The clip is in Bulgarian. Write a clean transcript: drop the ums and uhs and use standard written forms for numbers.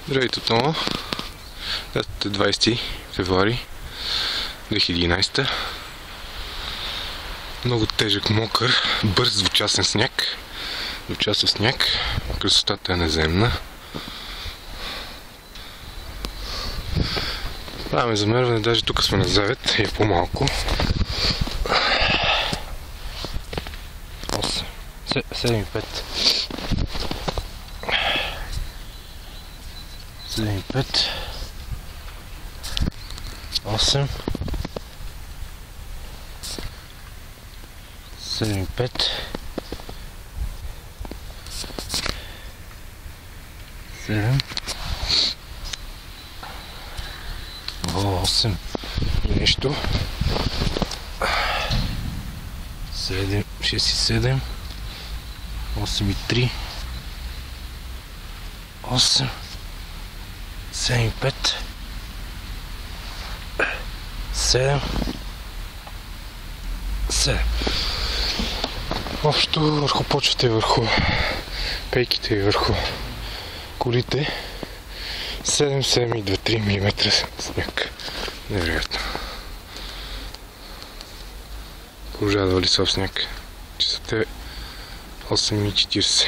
Здравейте отново. Датата е 20 февруари 2011. Много тежък, мокър, бърз двучасен сняг. Двучасен сняг. Красотата е неземна. Правим замерване, даже тук сме на 9 и е по-малко. 8, 7, 5. 7, 5, 8, 7, 5, 7, 8, нещо, 7, 6 и 7, 8 и 3, 8, 7 и 5, 7, 7. Общо върху почвата и върху пейките и върху колите 7, 7 и 2, 3 мм сняг. Невероятно. Продължава да вали сняг. Часът е 8:40.